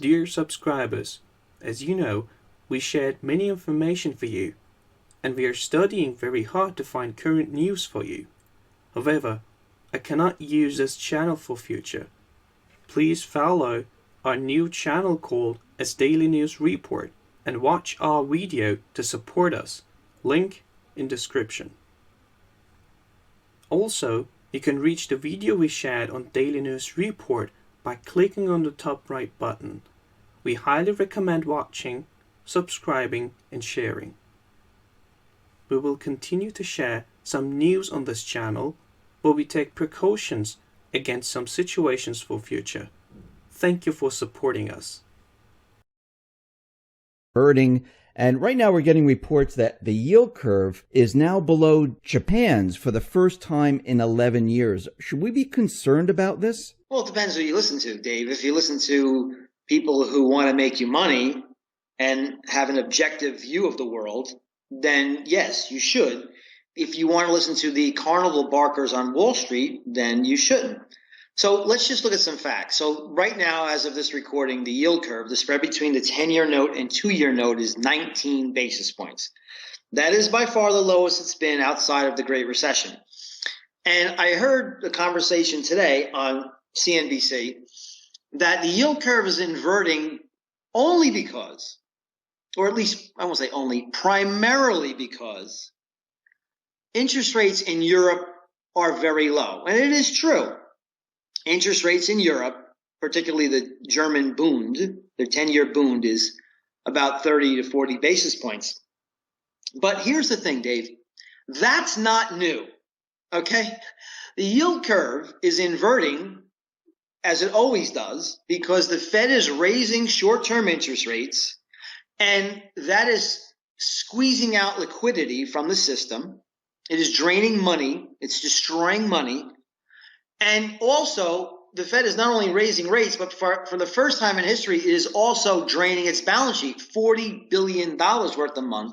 Dear subscribers, as you know, we shared many information for you, and we are studying very hard to find current news for you. However, I cannot use this channel for future. Please follow our new channel called as Daily News Report and watch our video to support us. Link in description. Also, you can reach the video we shared on Daily News Report by clicking on the top right button. We highly recommend watching, subscribing, and sharing. We will continue to share some news on this channel, but we take precautions against some situations for future. Thank you for supporting us. Hurting. And right now we're getting reports that the yield curve is now below Japan's for the first time in 11 years. Should we be concerned about this? Well, it depends who you listen to, Dave. If you listen to people who want to make you money and have an objective view of the world, then yes, you should. If you want to listen to the carnival barkers on Wall Street, then you shouldn't. So let's just look at some facts. So right now, as of this recording, the yield curve, the spread between the 10-year note and 2-year note is 19 basis points. That is by far the lowest it's been outside of the Great Recession. And I heard a conversation today on CNBC that the yield curve is inverting only because, or at least I won't say only, primarily because interest rates in Europe are very low. And it is true. Interest rates in Europe, particularly the German Bund, the 10-year Bund is about 30 to 40 basis points. But here's the thing, Dave. That's not new, okay? The yield curve is inverting, as it always does, because the Fed is raising short-term interest rates, and that is squeezing out liquidity from the system. It is draining money. It's destroying money. And also, the Fed is not only raising rates, but for the first time in history, it is also draining its balance sheet, $40 billion worth a month,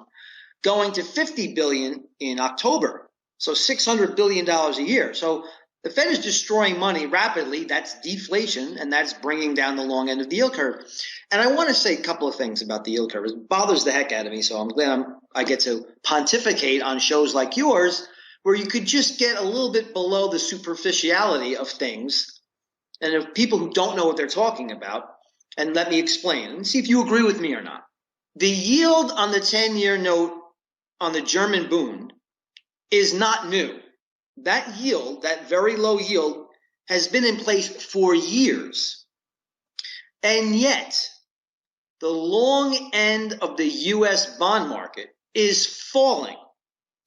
going to $50 billion in October. So $600 billion a year. So the Fed is destroying money rapidly. That's deflation, and that's bringing down the long end of the yield curve. And I want to say a couple of things about the yield curve. It bothers the heck out of me, so I'm glad I get to pontificate on shows like yours, where you could just get a little bit below the superficiality of things and of people who don't know what they're talking about. And let me explain and see if you agree with me or not. The yield on the 10-year note on the German Bund is not new. That yield, that very low yield, has been in place for years. And yet, the long end of the U.S. bond market is falling.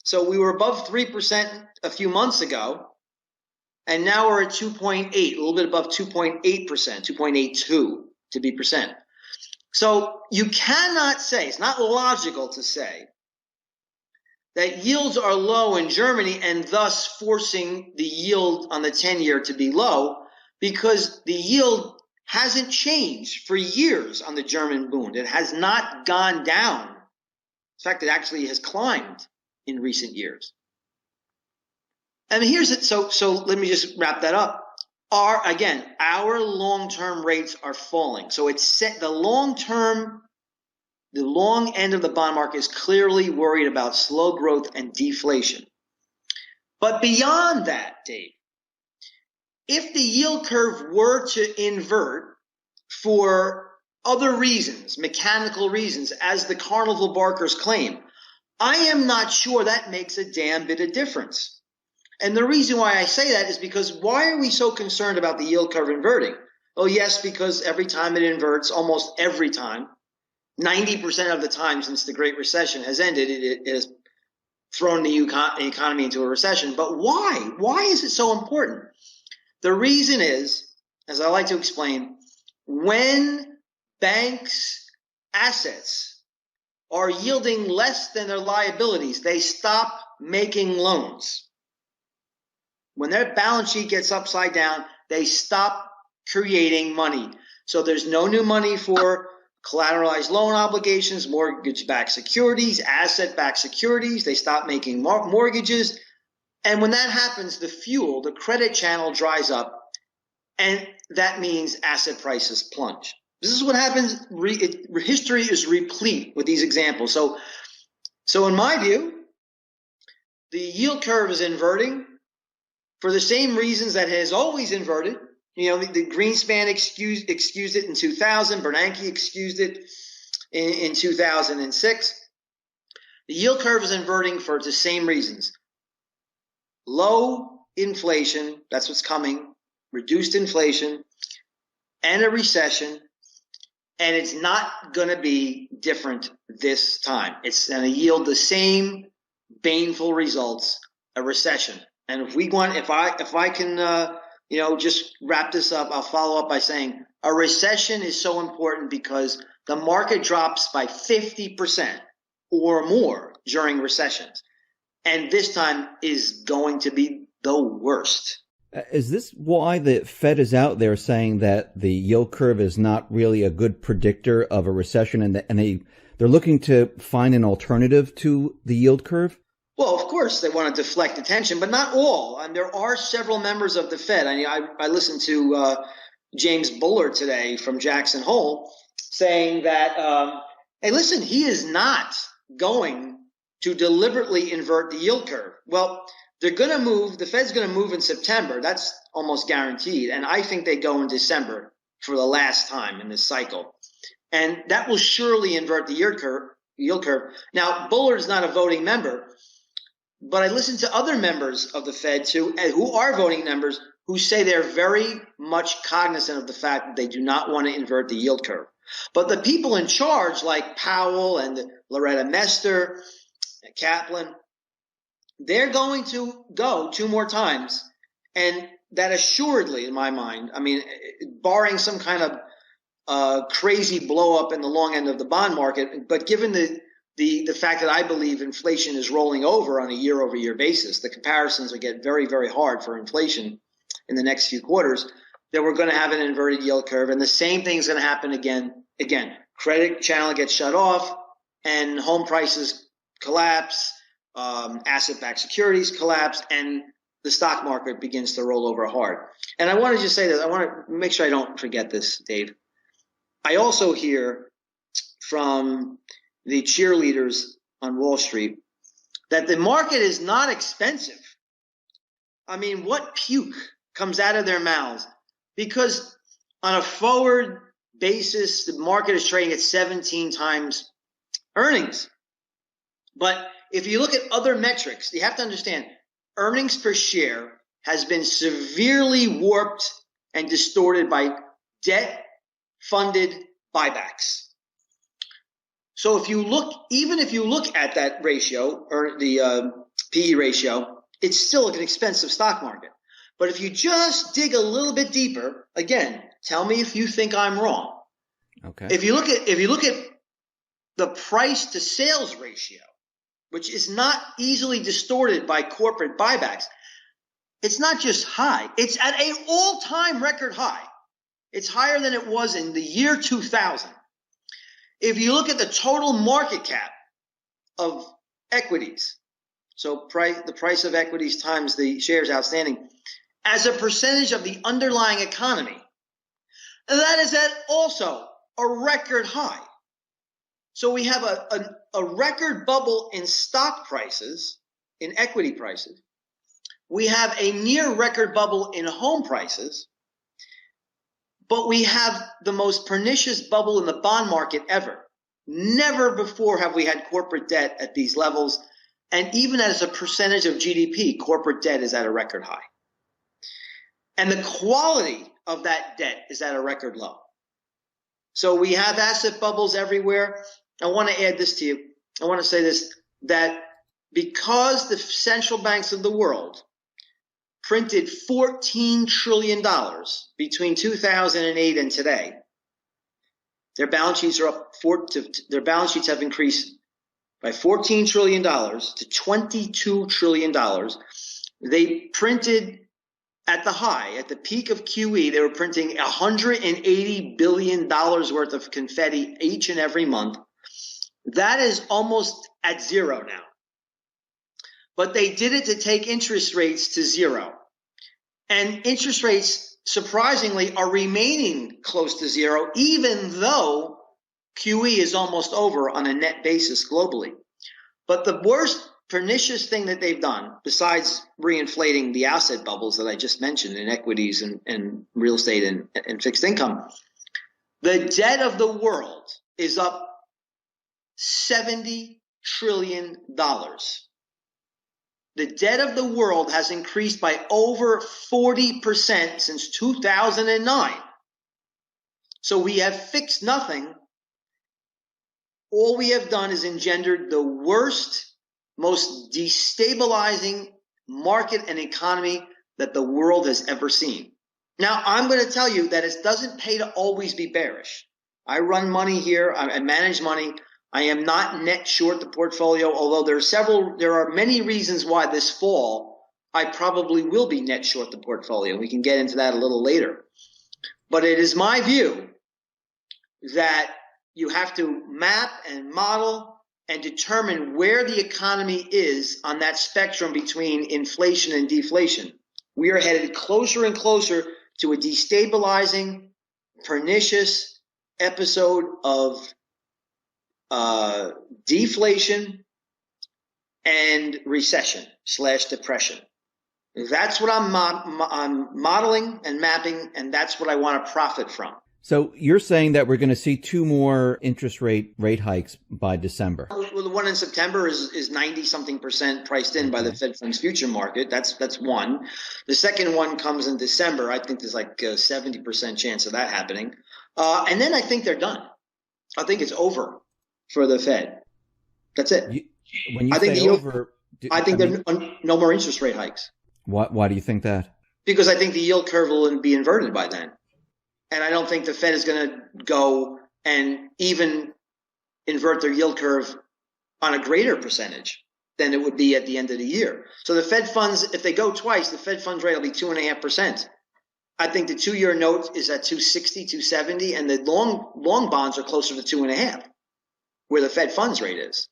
So we were above 3% a few months ago, and now we're at 2.8, a little bit above 2.8%, 2.82 to be percent. So you cannot say, it's not logical to say, that yields are low in Germany and thus forcing the yield on the 10-year to be low, because the yield hasn't changed for years on the German Bund. It has not gone down. In fact, it actually has climbed in recent years. And here's it. So let me just wrap that up. Our long-term rates are falling. So it's set, the long end of the bond market is clearly worried about slow growth and deflation. But beyond that, Dave, if the yield curve were to invert for other reasons, mechanical reasons, as the carnival barkers claim, I am not sure that makes a damn bit of difference. And the reason why I say that is because why are we so concerned about the yield curve inverting? Oh, yes, because every time it inverts, almost every time, 90% of the time since the Great Recession has ended, it has thrown the economy into a recession. But why? Why is it so important? The reason is, as I like to explain, when banks' assets are yielding less than their liabilities, they stop making loans. When their balance sheet gets upside down, they stop creating money. So there's no new money for collateralized loan obligations, mortgage-backed securities, asset-backed securities. They stop making mortgages. And when that happens, the credit channel dries up, and that means asset prices plunge. This is what happens. History is replete with these examples. So in my view, the yield curve is inverting for the same reasons that it has always inverted. You know, the Greenspan excused it in 2000. Bernanke excused it in 2006. The yield curve is inverting for the same reasons. Low inflation, that's what's coming, reduced inflation, and a recession. And it's not going to be different this time. It's going to yield the same baneful results, a recession. And if I can, just wrap this up, I'll follow up by saying a recession is so important because the market drops by 50% or more during recessions. And this time is going to be the worst. Is this why the Fed is out there saying that the yield curve is not really a good predictor of a recession, and they're looking to find an alternative to the yield curve? Well, of course, they want to deflect attention, but not all. And there are several members of the Fed. I listened to James Bullard today from Jackson Hole saying that, hey, listen, he is not going to deliberately invert the yield curve. Well, they're going to move. The Fed's going to move in September. That's almost guaranteed. And I think they go in December for the last time in this cycle. And that will surely invert the yield curve. Now, Bullard's not a voting member, but I listened to other members of the Fed too, who are voting members, who say they're very much cognizant of the fact that they do not want to invert the yield curve. But the people in charge, like Powell and Loretta Mester, Kaplan, they're going to go 2 more times. And that assuredly, in my mind, I mean, barring some kind of crazy blow up in the long end of the bond market, but given the fact that I believe inflation is rolling over on a year-over-year basis, the comparisons will get very, very hard for inflation in the next few quarters, that we're going to have an inverted yield curve. And the same thing is going to happen again. Credit channel gets shut off and home prices collapse, asset-backed securities collapse, and the stock market begins to roll over hard. And I want to just say this. I want to make sure I don't forget this, Dave. I also hear from the cheerleaders on Wall Street that the market is not expensive. I mean, what puke comes out of their mouths? Because on a forward basis, the market is trading at 17 times earnings. But if you look at other metrics, you have to understand earnings per share has been severely warped and distorted by debt-funded buybacks. So even if you look at that ratio, or the PE ratio, it's still an expensive stock market. But if you just dig a little bit deeper, again, tell me if you think I'm wrong. Okay. If you look at the price to sales ratio, which is not easily distorted by corporate buybacks, it's not just high, it's at an all-time record high. It's higher than it was in the year 2000. If you look at the total market cap of equities, so the price of equities times the shares outstanding, as a percentage of the underlying economy, that is at also a record high. So we have a record bubble in stock prices, in equity prices. We have a near record bubble in home prices. But we have the most pernicious bubble in the bond market ever. Never before have we had corporate debt at these levels. And even as a percentage of GDP, corporate debt is at a record high. And the quality of that debt is at a record low. So we have asset bubbles everywhere. I want to add this to you. I want to say this, that because the central banks of the world printed $14 trillion between 2008 and today, their balance sheets are up. Their balance sheets have increased by $14 trillion to $22 trillion. They printed at the peak of QE, they were printing $180 billion worth of confetti each and every month. That is almost at zero now. But they did it to take interest rates to zero. And interest rates surprisingly, are remaining close to zero, even though QE is almost over on a net basis globally. But the worst pernicious thing that they've done, besides reinflating the asset bubbles that I just mentioned in equities and real estate and fixed income, the debt of the world is up $70 trillion. The debt of the world has increased by over 40% since 2009. So we have fixed nothing. All we have done is engendered the worst, most destabilizing market and economy that the world has ever seen. Now, I'm going to tell you that it doesn't pay to always be bearish. I run money here. I manage money. I am not net short the portfolio, although there are many reasons why this fall I probably will be net short the portfolio. We can get into that a little later. But it is my view that you have to map and model and determine where the economy is on that spectrum between inflation and deflation. We are headed closer and closer to a destabilizing, pernicious episode of deflation and recession / depression. That's what I'm modeling and mapping, and that's what I want to profit from. So you're saying that we're going to see 2 more interest rate hikes by December? Well, the one in September is 90-something% priced in by the Fed funds future market. That's one. The second one comes in December. I think there's like a 70% chance of that happening. And then I think they're done. I think it's over for the Fed. That's it. When you say over, I think there are no more interest rate hikes. Why do you think that? Because I think the yield curve will be inverted by then. And I don't think the Fed is going to go and even invert their yield curve on a greater percentage than it would be at the end of the year. So the Fed funds, if they go twice, the Fed funds rate will be 2.5%. I think the 2-year note is at 260, 270, and the long bonds are closer to 2.5, where the Fed funds rate is.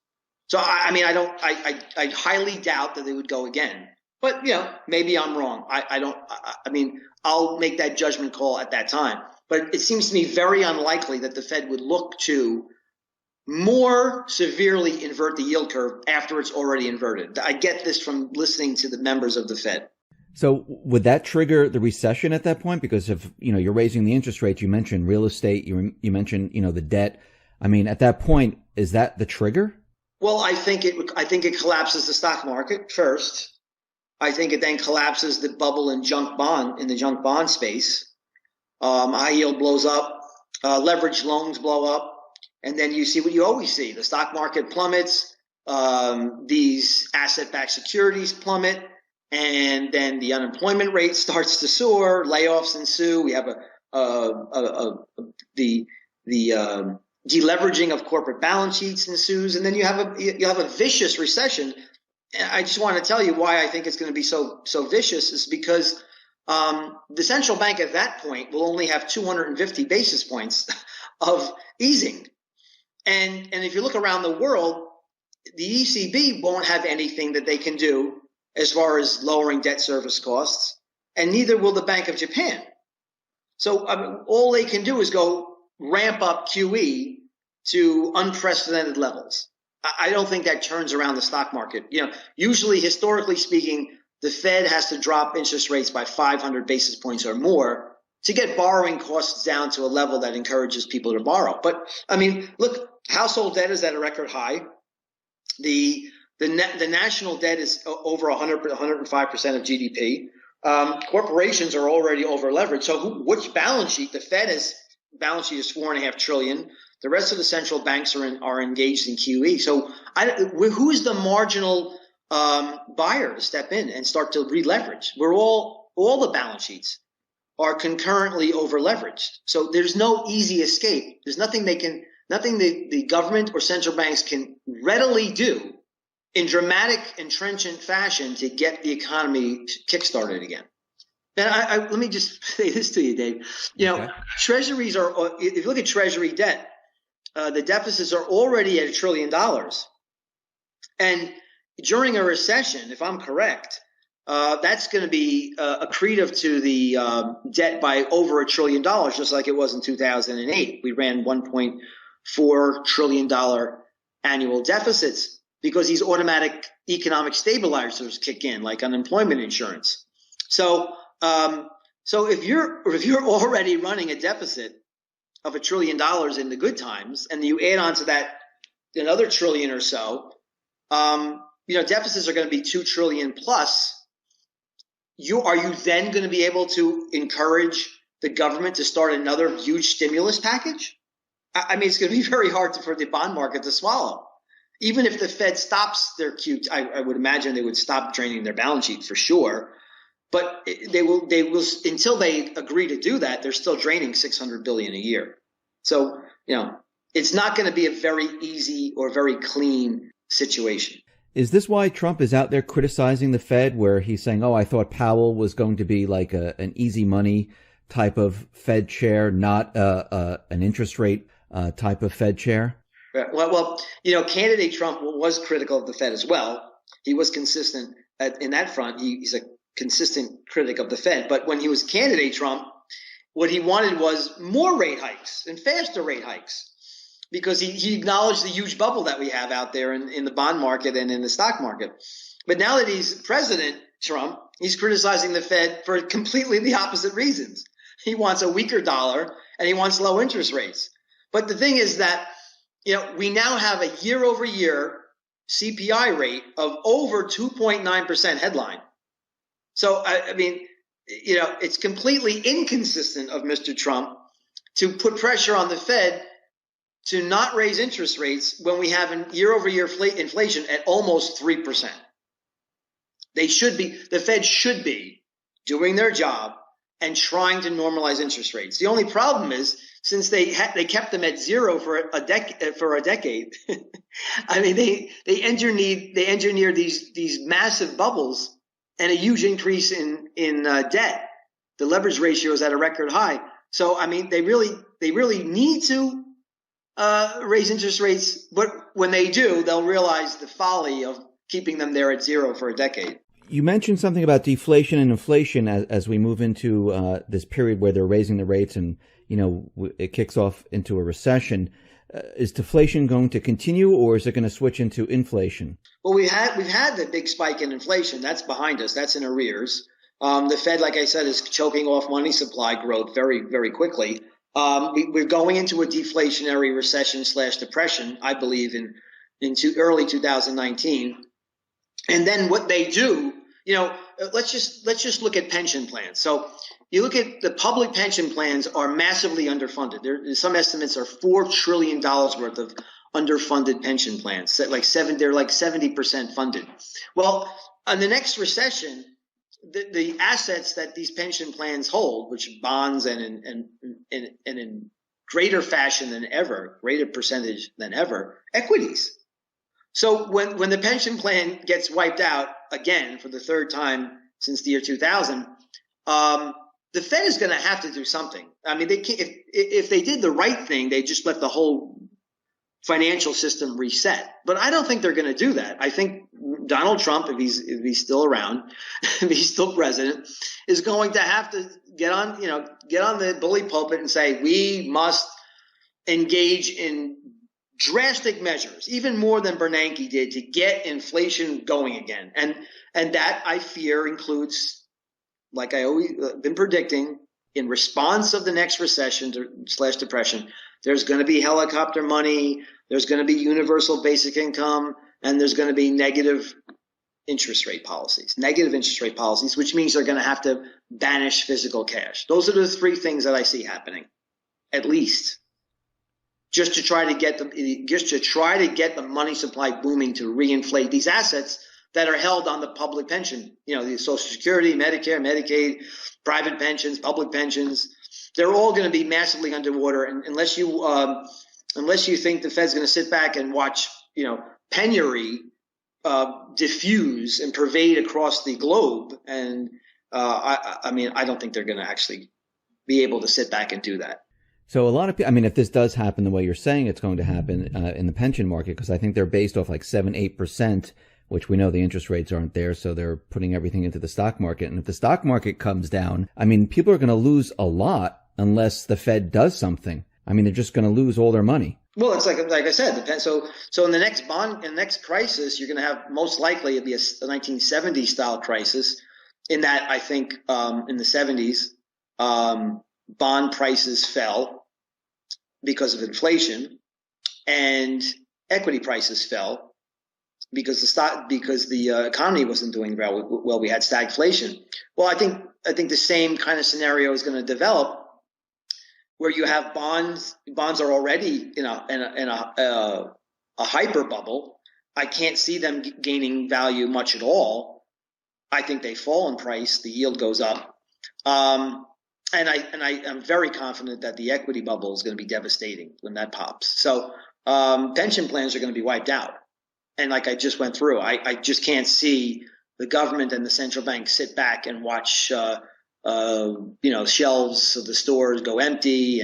So I highly doubt that they would go again. But maybe I'm wrong. I'll make that judgment call at that time. But it seems to me very unlikely that the Fed would look to more severely invert the yield curve after it's already inverted. I get this from listening to the members of the Fed. So would that trigger the recession at that point? Because if you're raising the interest rates, you mentioned real estate, you mentioned the debt. I mean, at that point, is that the trigger? Well, I think it collapses the stock market first. I think it then collapses the bubble in the junk bond space. High yield blows up, leveraged loans blow up, and then you see what you always see: the stock market plummets, these asset-backed securities plummet, and then the unemployment rate starts to soar. Layoffs ensue. We have the deleveraging of corporate balance sheets ensues, and then you have a vicious recession. I just want to tell you why I think it's going to be so vicious is because the central bank at that point will only have 250 basis points of easing. And if you look around the world, the ECB won't have anything that they can do as far as lowering debt service costs, and neither will the Bank of Japan. So all they can do is go ramp up QE to unprecedented levels. I don't think that turns around the stock market. Usually, historically speaking, the Fed has to drop interest rates by 500 basis points or more to get borrowing costs down to a level that encourages people to borrow. But look, household debt is at a record high. The national debt is over 105% of GDP. Corporations are already over leveraged. So which balance sheet? The Fed's balance sheet is $4.5 trillion. The rest of the central banks are engaged in QE. So who's the marginal buyer to step in and start to re-leverage? We're all the balance sheets are concurrently over leveraged. So there's no easy escape. There's nothing the government or central banks can readily do in dramatic and trenchant fashion to get the economy kickstarted again. And let me just say this to you, Dave. Okay. Treasuries are, if you look at Treasury debt, the deficits are already at $1 trillion. And during a recession, if I'm correct, that's going to be accretive to the debt by over $1 trillion, just like it was in 2008. We ran $1.4 trillion annual deficits because these automatic economic stabilizers kick in, like unemployment insurance. So if you're already running a deficit of $1 trillion in the good times, and you add on to that another trillion or so, deficits are going to be 2 trillion plus. Are you then going to be able to encourage the government to start another huge stimulus package? I mean, it's going to be very hard for the bond market to swallow. Even if the Fed stops their QT, I would imagine they would stop draining their balance sheet for sure. But they will until they agree to do that, they're still draining $600 billion a year. So, it's not going to be a very easy or very clean situation. Is this why Trump is out there criticizing the Fed, where he's saying, I thought Powell was going to be like an easy money type of Fed chair, not an interest rate type of Fed chair? Well, candidate Trump was critical of the Fed as well. He was consistent in that front. He's a consistent critic of the Fed. But when he was candidate Trump, what he wanted was more rate hikes and faster rate hikes, because he acknowledged the huge bubble that we have out there in the bond market and in the stock market. But now that he's President Trump, he's criticizing the Fed for completely the opposite reasons. He wants a weaker dollar and he wants low interest rates. But the thing is that, we now have a year-over-year CPI rate of over 2.9% headline. So, I mean, it's completely inconsistent of Mr. Trump to put pressure on the Fed to not raise interest rates when we have a year-over-year inflation at almost 3%. The Fed should be doing their job and trying to normalize interest rates. The only problem is, since they kept them at zero for a decade, I mean, they engineered these massive bubbles and a huge increase in debt. The leverage ratio is at a record high. So, I mean, they really need to raise interest rates, but when they do, they'll realize the folly of keeping them there at zero for a decade. You mentioned something about deflation and inflation as we move into this period where they're raising the rates and, it kicks off into a recession. Is deflation going to continue, or is it going to switch into inflation? Well, we've had the big spike in inflation. That's behind us. That's in arrears. The Fed, like I said, is choking off money supply growth very, very quickly. We're going into a deflationary recession / depression, I believe, into early 2019. And then what they do, let's just look at pension plans. So you look at the public pension plans are massively underfunded. Some estimates are $4 trillion worth of underfunded pension plans. They're like 70% funded. Well, on the next recession, the assets that these pension plans hold, which bonds and in greater fashion than ever, greater percentage than ever, equities. So when the pension plan gets wiped out again for the third time since the year 2000, the Fed is going to have to do something. I mean, if they did the right thing, they just let the whole financial system reset. But I don't think they're going to do that. I think Donald Trump, if he's still around, if he's still president, is going to have to get on the bully pulpit and say, we must engage in drastic measures, even more than Bernanke did, to get inflation going again. And that, I fear, includes, like I always been predicting, in response of the next recession / depression, there's going to be helicopter money, there's going to be universal basic income, and there's going to be negative interest rate policies, which means they're going to have to banish physical cash. Those are the three things that I see happening, at least, just to try to get the money supply booming to reinflate these assets that are held on the public pension, the Social Security, Medicare, Medicaid, private pensions, public pensions. They're all going to be massively underwater, and unless you think the Fed's going to sit back and watch, penury diffuse and pervade across the globe, and I don't think they're going to actually be able to sit back and do that. So a lot of people, if this does happen the way you're saying it's going to happen in the pension market, because I think they're based off like 7-8% which we know the interest rates aren't there, so they're putting everything into the stock market. And if the stock market comes down, I mean, people are going to lose a lot unless the Fed does something. I mean, they're just going to lose all their money. Well, it's like I said, depends. So in the next crisis, you're going to have most likely it'll be a 1970 style crisis. In that, I think in the 70s, bond prices fell because of inflation, and equity prices fell because the economy wasn't doing well. We had stagflation. Well, I think the same kind of scenario is going to develop, where you have bonds are already in a hyper bubble. I can't see them gaining value much at all. I think they fall in price. The yield goes up. And I am very confident that the equity bubble is going to be devastating when that pops. So pension plans are going to be wiped out. And like I just went through, I just can't see the government and the central bank sit back and watch shelves of the stores go empty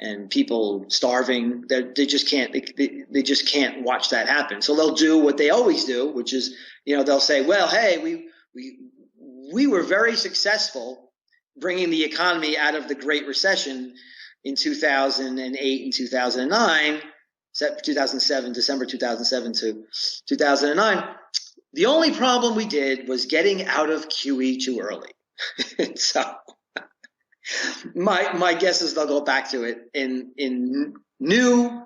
and people starving. They just can't. They just can't watch that happen. So they'll do what they always do, which is, they'll say, well, hey, we were very successful bringing the economy out of the Great Recession in 2008 and 2009, 2007, December 2007 to 2009. The only problem we did was getting out of QE too early. So my guess is they'll go back to it in new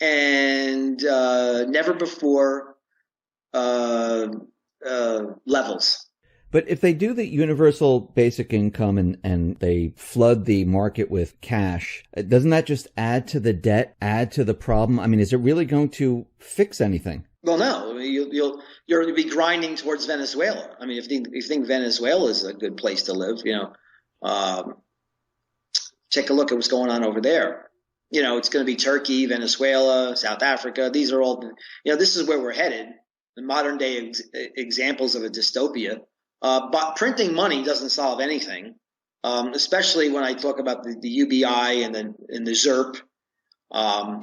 and never before levels. But if they do the universal basic income and they flood the market with cash, doesn't that just add to the debt, add to the problem? I mean, is it really going to fix anything? Well, no. I mean, you'll be grinding towards Venezuela. I mean, if you think Venezuela is a good place to live, take a look at what's going on over there. It's going to be Turkey, Venezuela, South Africa. These are all, this is where we're headed. The modern day examples of a dystopia. But printing money doesn't solve anything, especially when I talk about the UBI and the ZERP,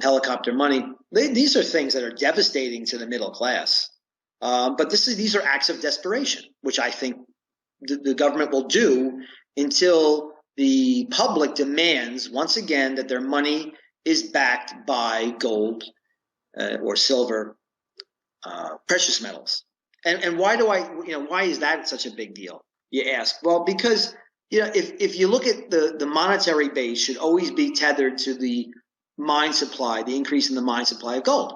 helicopter money. These are things that are devastating to the middle class. But these are acts of desperation, which I think the government will do until the public demands once again that their money is backed by gold or silver, precious metals. And why why is that such a big deal? You ask. Well, because if you look at the monetary base should always be tethered to the mine supply, the increase in the mine supply of gold.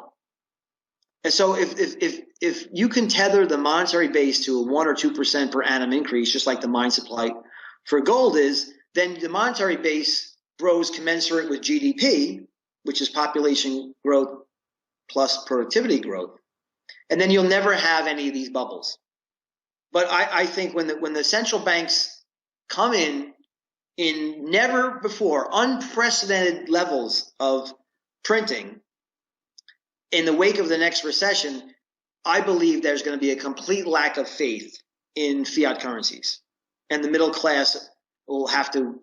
And so if you can tether the monetary base to a 1 or 2% per annum increase, just like the mine supply for gold is, then the monetary base grows commensurate with GDP, which is population growth plus productivity growth. And then you'll never have any of these bubbles. But I think when the central banks come in never before unprecedented levels of printing in the wake of the next recession, I believe there's going to be a complete lack of faith in fiat currencies. And the middle class will have to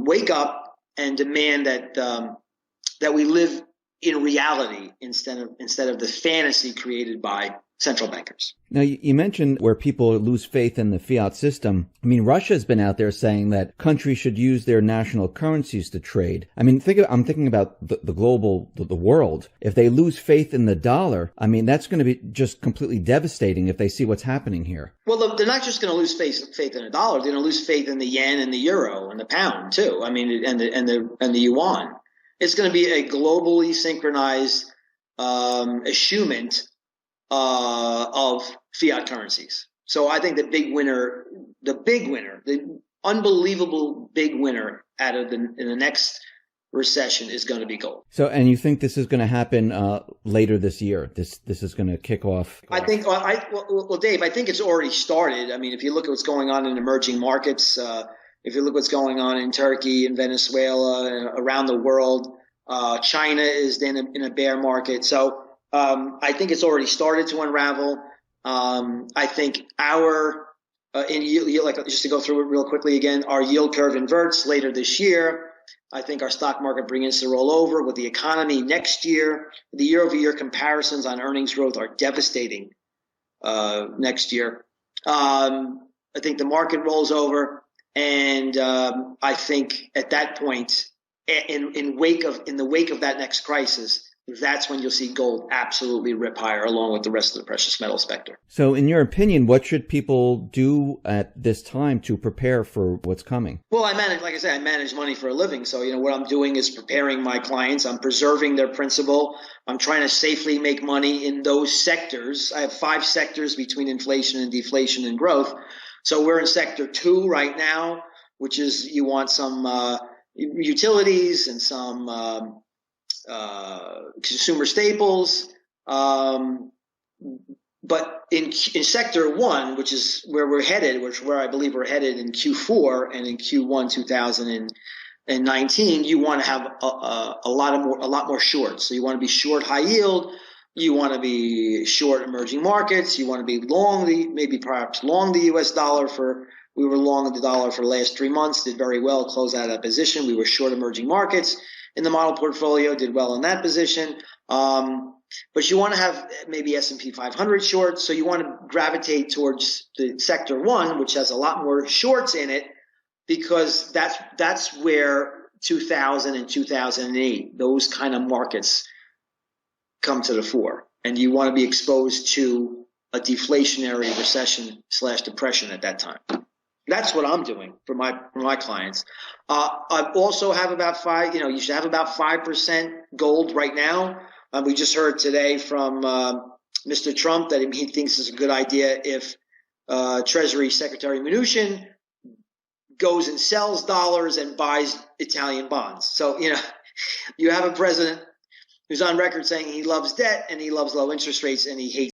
wake up and demand that we live in reality instead of the fantasy created by central bankers. Now, you mentioned where people lose faith in the fiat system. I mean, Russia's been out there saying that countries should use their national currencies to trade. I mean, I'm thinking about the global, the world. If they lose faith in the dollar, I mean, that's going to be just completely devastating if they see what's happening here. Well, they're not just going to lose faith in the dollar. They're going to lose faith in the yen and the euro and the pound too. I mean, and the yuan. It's going to be a globally synchronized eschewment of fiat currencies. So I think the unbelievable big winner in the next recession is going to be gold. So, and you think this is going to happen later this year? This is going to kick off? I think. Well, Dave, I think it's already started. I mean, if you look at what's going on in emerging markets. If you look what's going on in Turkey and Venezuela and around the world, China is in a bear market. So I think it's already started to unravel. I think just to go through it real quickly again, our yield curve inverts later this year. I think our stock market begins to roll over with the economy next year. The year-over-year comparisons on earnings growth are devastating next year. I think the market rolls over, and I think at that point, in the wake of that next crisis, that's when you'll see gold absolutely rip higher, along with the rest of the precious metal sector. So, in your opinion, what should people do at this time to prepare for what's coming? Well, I manage money for a living. So, what I'm doing is preparing my clients. I'm preserving their principal. I'm trying to safely make money in those sectors. I have 5 sectors between inflation and deflation and growth. So we're in sector 2 right now, which is you want some utilities and some consumer staples. But in sector 1, which is where we're headed, where I believe we're headed in Q4 and in Q1 2019, you want to have a lot more shorts. So you want to be short high yield. You want to be short emerging markets. You want to be long perhaps long the U.S. dollar. We were long the dollar for the last 3 months, did very well, closed out of that position. We were short emerging markets in the model portfolio, did well in that position. But you want to have maybe S&P 500 shorts. So you want to gravitate towards the sector 1, which has a lot more shorts in it, because that's where 2000 and 2008, those kind of markets come to the fore. And you want to be exposed to a deflationary recession / depression at that time. That's what I'm doing for my clients. I also have about 5, you should have about 5% gold right now. We just heard today from Mr. Trump that he thinks it's a good idea if Treasury Secretary Mnuchin goes and sells dollars and buys Italian bonds. So, you have a president who's on record saying he loves debt and he loves low interest rates and he hates